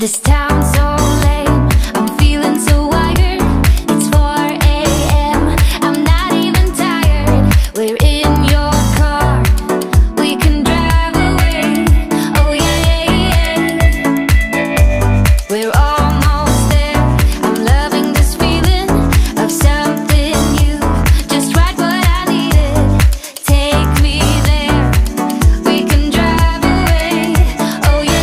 This town's so lame, I'm feeling so wired. It's 4 a.m., I'm not even tired. We're in your car, we can drive away. Oh yeah, we're almost there. I'm loving this feeling of something new. Just right what I needed. Take me there, we can drive away. Oh yeah.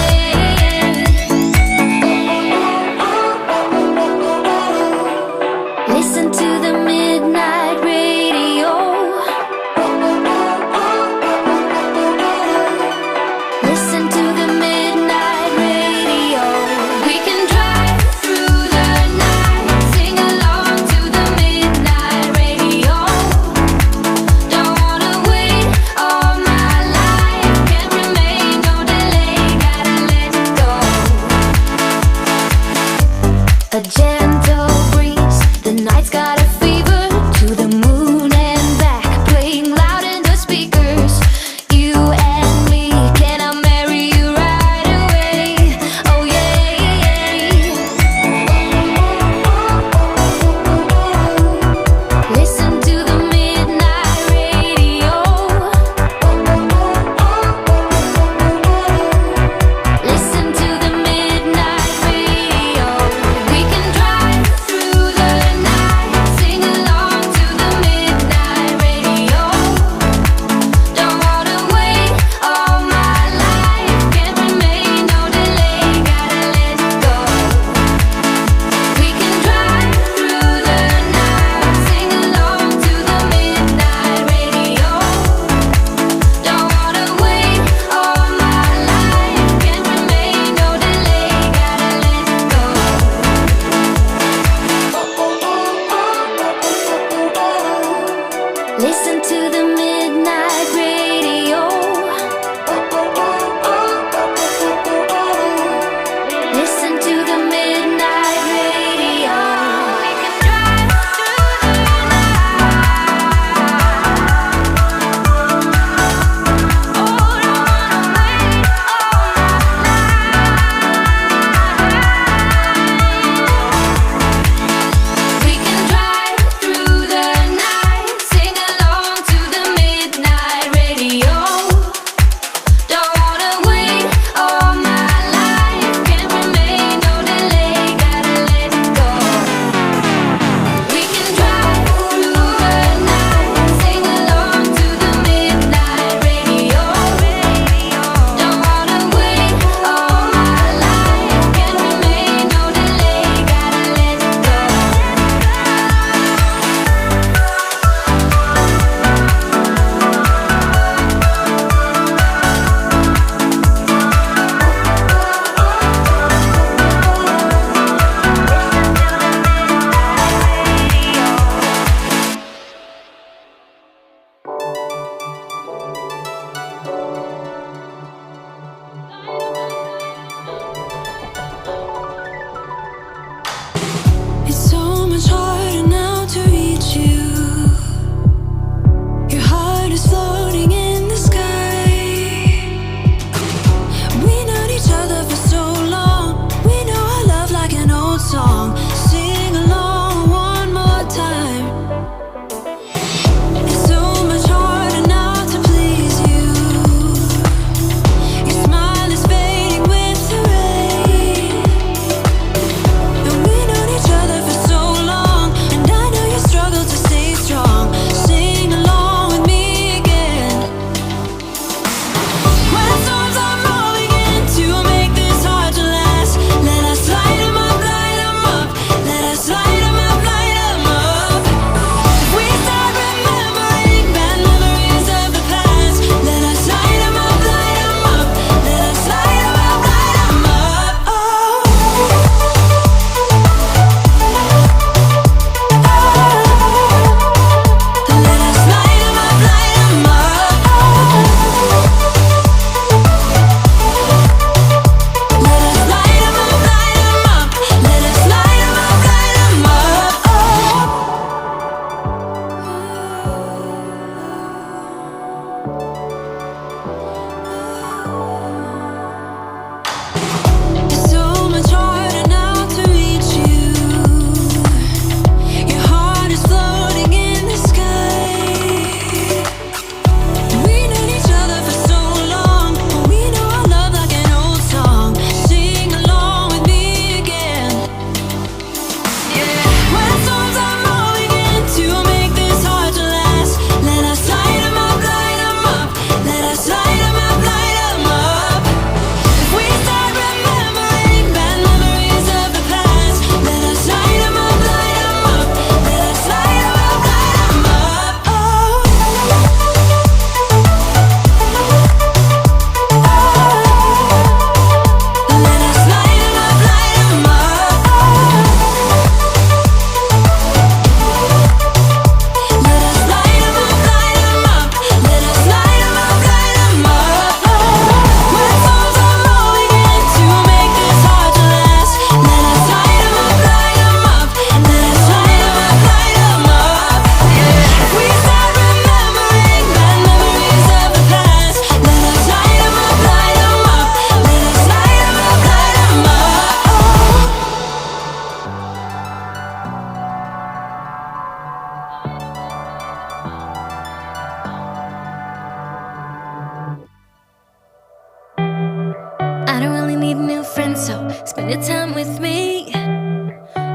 new friend, so spend your time with me.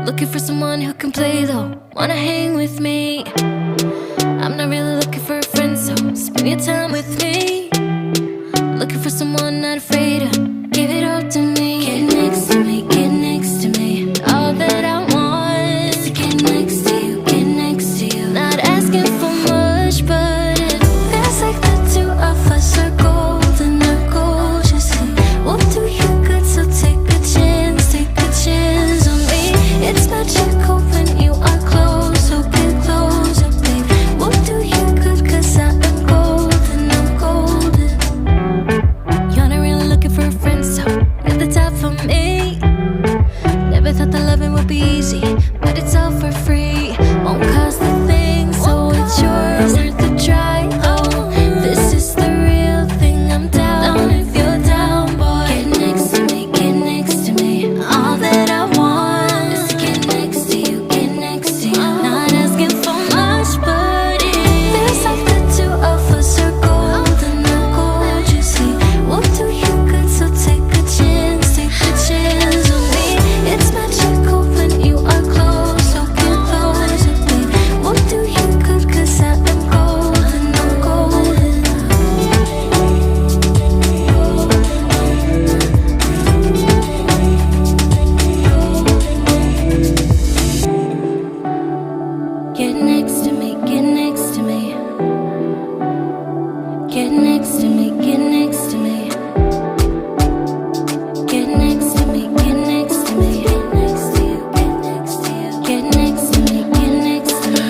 Looking for someone who can play though, wanna hang with me. I'm not really looking for a friend, so spend your time with me. Looking for someone not afraid to give it all to me. Get next to me, get next to me. All that I want is to get next to you, get next to you. Not asking for much, but it feels like the two of us are golden, are gold, you see. We'll do you good, so take a chance on me. It's magical when you are close, so get closer, babe. We'll do you good, cause I am golden, I'm golden. You're not really looking for a friend, so you're the type for me. Never thought that loving would be easy, but it's all for free. Won't cost a thing, so it's yours, worth the try. Oh, this is the real thing, I'm down if you're down, boy. Get next to me, get next to me. All that I want is to get next to you, get next to you. Not asking for much, but it feels like the two of us are golden, are gold, you see. We'll do you good, so take a chance on me. It's magical when you are close, so get closer, babe. We'll do you good, cause I am golden, I'm golden. Get next to me, get next to me. Get next to me, get next to me. Get next to me, get next to me. Get next to you, get next to you. Get next to me, get next to me.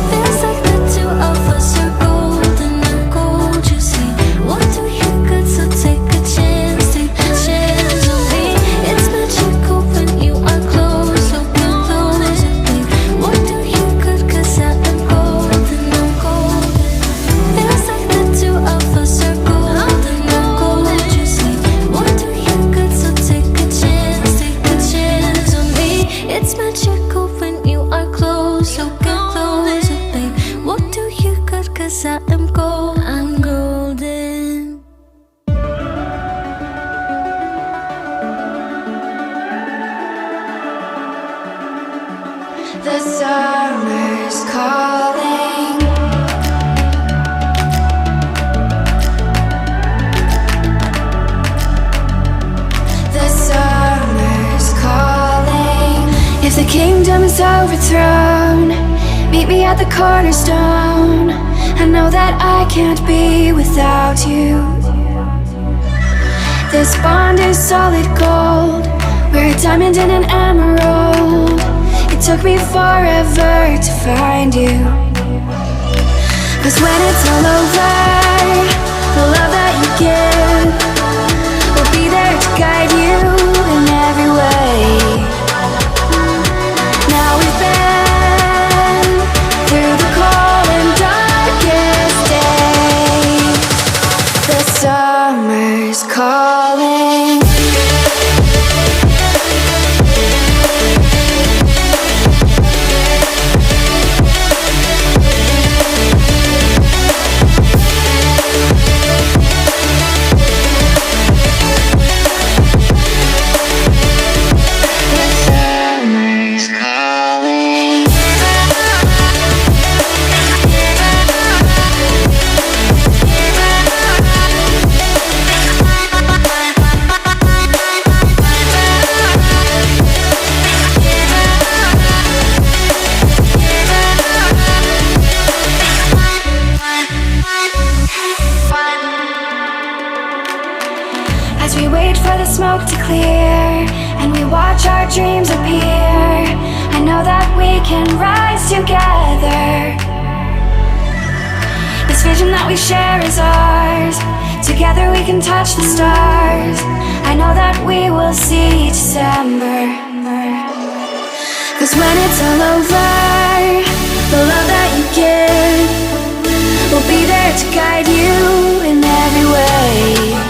Feels like the two of us are golden, are gold, you see. We'll do you good, so take a chance on me. It's magical when you are close, so get closer, babe. We'll do you good, cause I am golden, I'm golden. Feels like the two of us are golden, are gold, you see. We'll do you good, so take a chance on me. It's magical when you are close, so get closer, babe. We'll do you good, cause I am gold, I'm golden. The summer's calling. The summer's calling. If the kingdom is overthrown, meet me at the cornerstone. I know that I can't be without you. This bond is solid gold. We're a diamond and an emerald. It took me forever to find you. Cause when it's all over, the love that you give will be there to guide you in every way. Now we've been through the cold and darkest days. The summer's calling. As we wait for the smoke to clear and we watch our dreams appear, I know that we can rise together. This vision that we share is ours. Together we can touch the stars. I know that we will see December. Cause when it's all over, the love that you give will be there to guide you in every way.